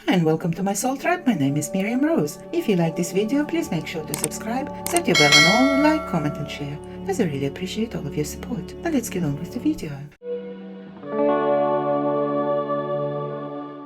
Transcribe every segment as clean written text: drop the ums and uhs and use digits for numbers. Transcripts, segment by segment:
Hi and welcome to my Soul Tribe. My name is Miriam Rose. If you like this video, please make sure to subscribe, set your bell on all, like, comment and share, as I really appreciate all of your support. Now let's get on with the video.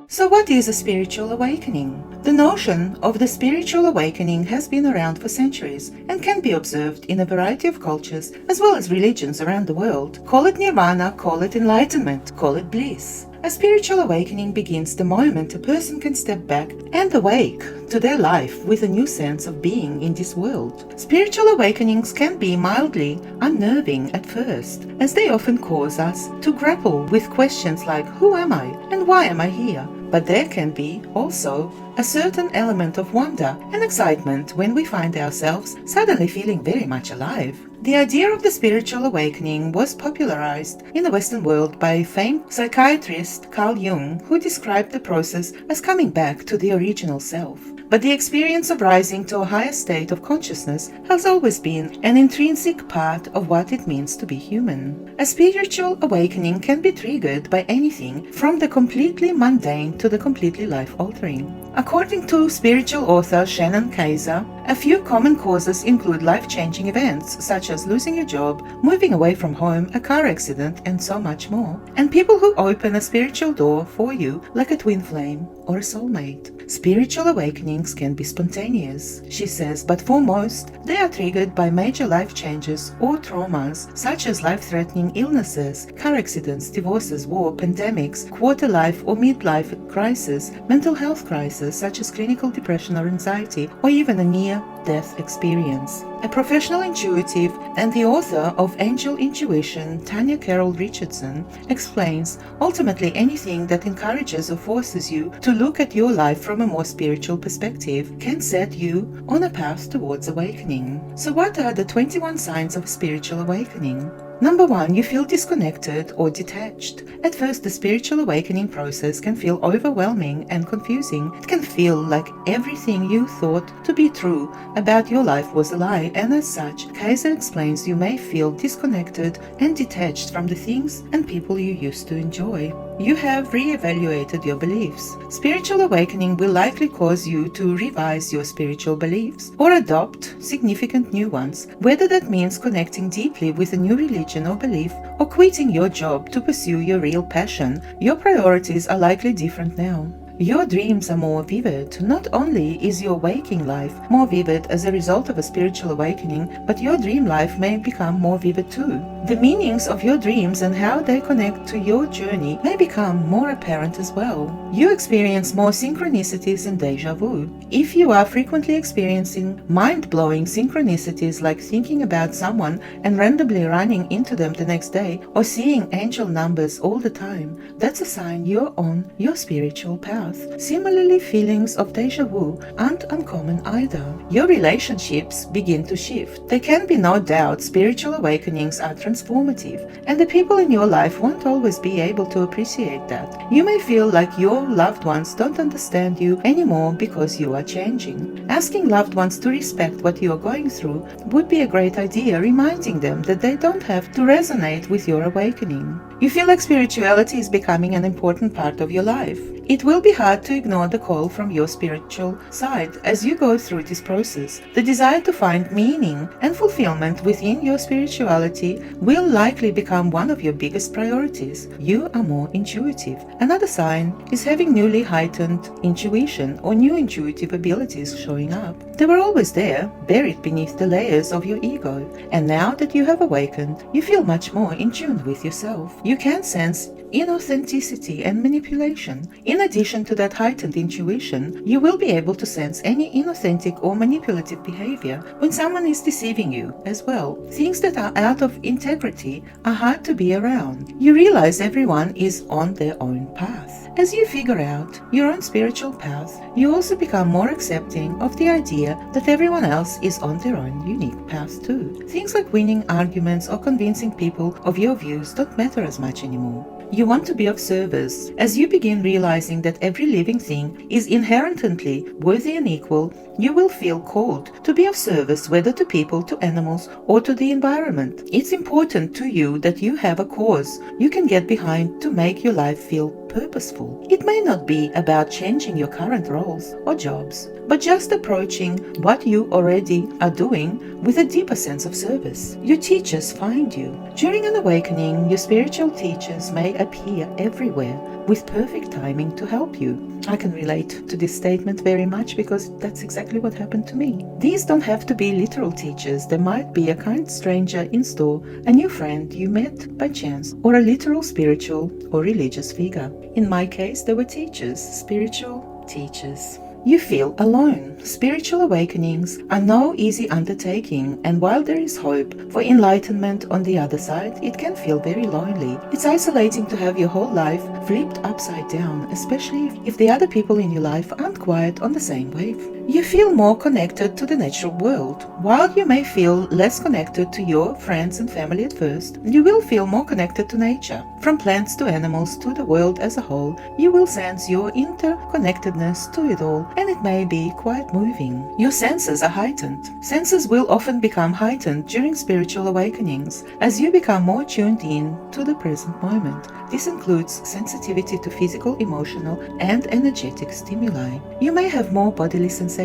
So what is a spiritual awakening? The notion of the spiritual awakening has been around for centuries and can be observed in a variety of cultures as well as religions around the world. Call it nirvana, call it enlightenment, call it bliss. A spiritual awakening begins the moment a person can step back and awake to their life with a new sense of being in this world. Spiritual awakenings can be mildly unnerving at first, as they often cause us to grapple with questions like, who am I and why am I here? But there can be also a certain element of wonder and excitement when we find ourselves suddenly feeling very much alive. The idea of the spiritual awakening was popularized in the Western world by famed psychiatrist Carl Jung, who described the process as coming back to the original self. But the experience of rising to a higher state of consciousness has always been an intrinsic part of what it means to be human. A spiritual awakening can be triggered by anything from the completely mundane to the completely life-altering. According to spiritual author Shannon Kaiser, a few common causes include life-changing events such as losing your job, moving away from home, a car accident, and so much more. And people who open a spiritual door for you like a twin flame or a soulmate. Spiritual awakenings can be spontaneous, she says, but for most, they are triggered by major life changes or traumas such as life-threatening illnesses, car accidents, divorces, war, pandemics, quarter-life or midlife crisis, mental health crisis such as clinical depression or anxiety, or even a near-death experience. A professional intuitive and the author of Angel Intuition, Tanya Carroll Richardson, explains, ultimately anything that encourages or forces you to look at your life from a more spiritual perspective can set you on a path towards awakening. So what are the 21 signs of spiritual awakening? Number 1, you feel disconnected or detached. At first, the spiritual awakening process can feel overwhelming and confusing. It can feel like everything you thought to be true about your life was a lie, and as such, Kaiser explains you may feel disconnected and detached from the things and people you used to enjoy. You have re-evaluated your beliefs. Spiritual awakening will likely cause you to revise your spiritual beliefs or adopt significant new ones, whether that means connecting deeply with a new religion or belief or quitting your job to pursue your real passion. Your priorities are likely different now. Your dreams are more vivid. Not only is your waking life more vivid as a result of a spiritual awakening, but your dream life may become more vivid too. The meanings of your dreams and how they connect to your journey may become more apparent as well. You experience more synchronicities and deja vu. If you are frequently experiencing mind-blowing synchronicities like thinking about someone and randomly running into them the next day, or seeing angel numbers all the time, that's a sign you're on your spiritual path. Similarly, feelings of deja vu aren't uncommon either. Your relationships begin to shift. There can be no doubt spiritual awakenings are transformative, and the people in your life won't always be able to appreciate that. You may feel like your loved ones don't understand you anymore because you are changing. Asking loved ones to respect what you are going through would be a great idea, reminding them that they don't have to resonate with your awakening. You feel like spirituality is becoming an important part of your life. It will be hard to ignore the call from your spiritual side as you go through this process. The desire to find meaning and fulfillment within your spirituality will likely become one of your biggest priorities. You are more intuitive. Another sign is having newly heightened intuition or new intuitive abilities showing up. They were always there, buried beneath the layers of your ego. And now that you have awakened, you feel much more in tune with yourself. You can sense inauthenticity and manipulation. In addition to that heightened intuition, you will be able to sense any inauthentic or manipulative behavior when someone is deceiving you as well. Things that are out of integrity are hard to be around. You realize everyone is on their own path. As you figure out your own spiritual path, you also become more accepting of the idea that everyone else is on their own unique path too. Things like winning arguments or convincing people of your views don't matter as much anymore. You want to be of service. As you begin realizing that every living thing is inherently worthy and equal, you will feel called to be of service, whether to people, to animals, or to the environment. It's important to you that you have a cause you can get behind to make your life feel purposeful. It may not be about changing your current roles or jobs, but just approaching what you already are doing with a deeper sense of service. Your teachers find you. During an awakening, your spiritual teachers may appear everywhere with perfect timing to help you. I can relate to this statement very much because that's exactly what happened to me. These don't have to be literal teachers. There might be a kind stranger in store, a new friend you met by chance, or a literal spiritual or religious figure. In my case, they were teachers, spiritual teachers. You feel alone. Spiritual awakenings are no easy undertaking, and while there is hope for enlightenment on the other side, it can feel very lonely. It's isolating to have your whole life flipped upside down, especially if the other people in your life aren't quite on the same wave. You feel more connected to the natural world. While you may feel less connected to your friends and family at first, you will feel more connected to nature. From plants to animals to the world as a whole, you will sense your interconnectedness to it all, and it may be quite moving. Your senses are heightened. Senses will often become heightened during spiritual awakenings as you become more tuned in to the present moment. This includes sensitivity to physical, emotional, and energetic stimuli. You may have more bodily sensations.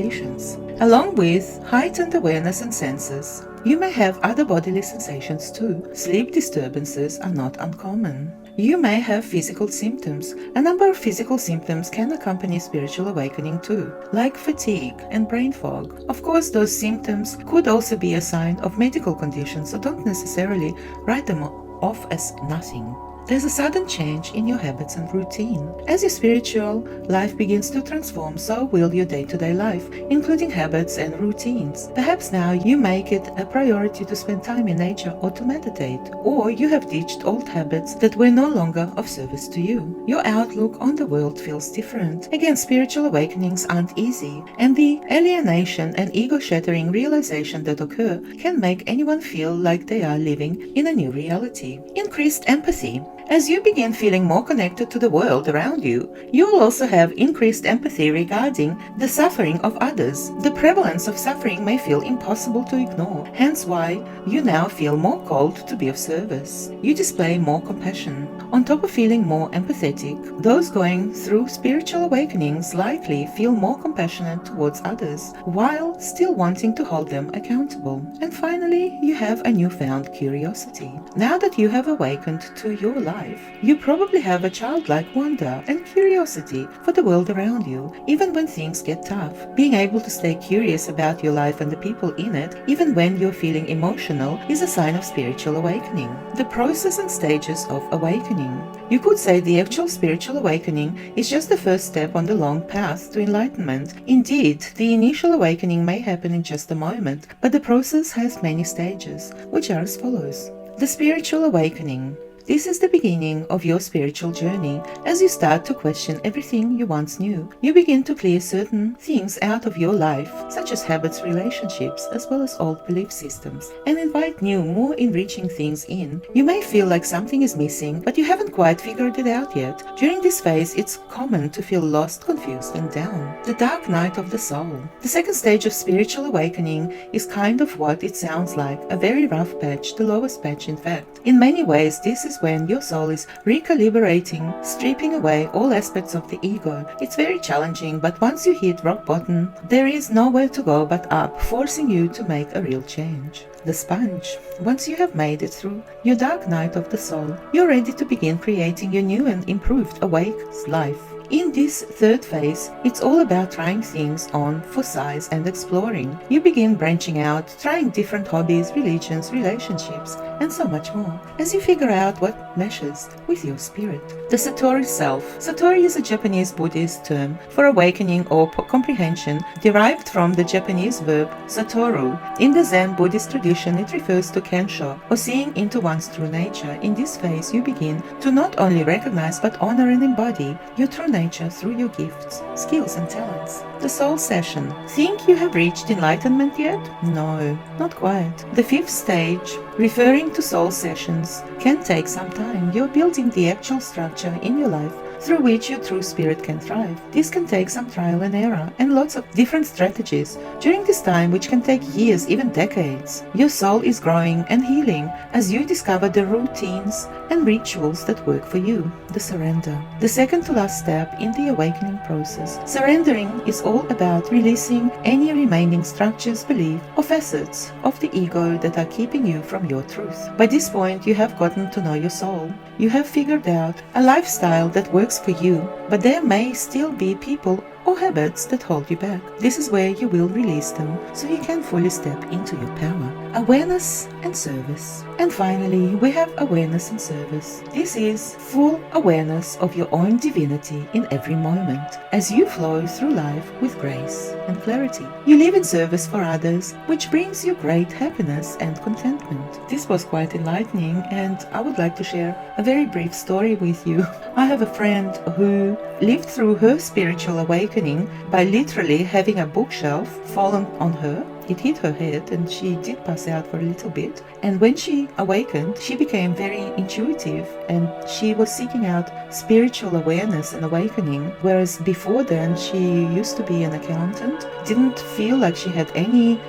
Along with heightened awareness and senses, you may have other bodily sensations too. Sleep disturbances are not uncommon. You may have physical symptoms. A number of physical symptoms can accompany spiritual awakening too, like fatigue and brain fog. Of course, those symptoms could also be a sign of medical conditions, so don't necessarily write them off as nothing. There's a sudden change in your habits and routine. As your spiritual life begins to transform, so will your day-to-day life, including habits and routines. Perhaps now you make it a priority to spend time in nature or to meditate, or you have ditched old habits that were no longer of service to you. Your outlook on the world feels different. Again, spiritual awakenings aren't easy, and the alienation and ego-shattering realization that occur can make anyone feel like they are living in a new reality. Increased empathy. As you begin feeling more connected to the world around you, you will also have increased empathy regarding the suffering of others. The prevalence of suffering may feel impossible to ignore, hence why you now feel more called to be of service. You display more compassion. On top of feeling more empathetic, those going through spiritual awakenings likely feel more compassionate towards others, while still wanting to hold them accountable. And finally, you have a newfound curiosity. Now that you have awakened to your life, you probably have a childlike wonder and curiosity for the world around you, even when things get tough. Being able to stay curious about your life and the people in it, even when you're feeling emotional, is a sign of spiritual awakening. The process and stages of awakening. You could say the actual spiritual awakening is just the first step on the long path to enlightenment. Indeed, the initial awakening may happen in just a moment, but the process has many stages, which are as follows. The spiritual awakening. This is the beginning of your spiritual journey. As you start to question everything you once knew, you begin to clear certain things out of your life, such as habits, relationships, as well as old belief systems, and invite new, more enriching things in. You may feel like something is missing, but you haven't quite figured it out yet. During this phase, it's common to feel lost, confused, and down. The dark night of the soul. The second stage of spiritual awakening is kind of what it sounds like, a very rough patch, the lowest patch in fact. In many ways, this is when your soul is recalibrating, stripping away all aspects of the ego. It's very challenging, but once you hit rock bottom, there is nowhere to go but up, forcing you to make a real change. The sponge. Once you have made it through your dark night of the soul, you're ready to begin creating your new and improved awake life. In this third phase, it's all about trying things on for size and exploring. You begin branching out, trying different hobbies, religions, relationships, and so much more, as you figure out what meshes with your spirit. The Satori Self. Satori is a Japanese Buddhist term for awakening or comprehension, derived from the Japanese verb satoru. In the Zen Buddhist tradition, it refers to kensho, or seeing into one's true nature. In this phase, you begin to not only recognize but honor and embody your true nature through your gifts, skills, and talents. The Soul Session. Think you have reached enlightenment yet? No, not quite. The fifth stage, referring to soul sessions, can take some time. You're building the actual structure in your life through which your true spirit can thrive. This can take some trial and error and lots of different strategies during this time, which can take years, even decades. Your soul is growing and healing as you discover the routines and rituals that work for you. The surrender. The second to last step in the awakening process. Surrendering is all about releasing any remaining structures, beliefs, or facets of the ego that are keeping you from your truth. By this point, you have gotten to know your soul. You have figured out a lifestyle that works for you, but there may still be people or habits that hold you back. This is where you will release them so you can fully step into your power. Awareness and service. And finally, we have awareness and service. This is full awareness of your own divinity in every moment as you flow through life with grace and clarity. You live in service for others, which brings you great happiness and contentment. This was quite enlightening, and I would like to share a very brief story with you. I have a friend who lived through her spiritual awakening by literally having a bookshelf fallen on her. It hit her head and she did pass out for a little bit. And when she awakened, she became very intuitive and she was seeking out spiritual awareness and awakening. Whereas before then, she used to be an accountant, didn't feel like she had any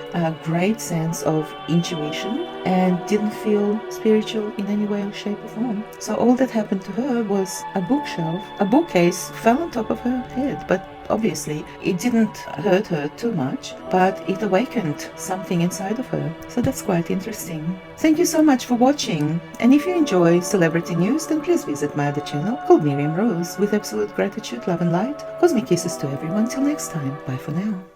great sense of intuition and didn't feel spiritual in any way, shape or form. So all that happened to her was a bookcase fell on top of her head, but obviously, it didn't hurt her too much, but it awakened something inside of her. So that's quite interesting. Thank you so much for watching. And if you enjoy celebrity news, then please visit my other channel called Miriam Rose. With absolute gratitude, love and light. Cosmic kisses to everyone. Till next time. Bye for now.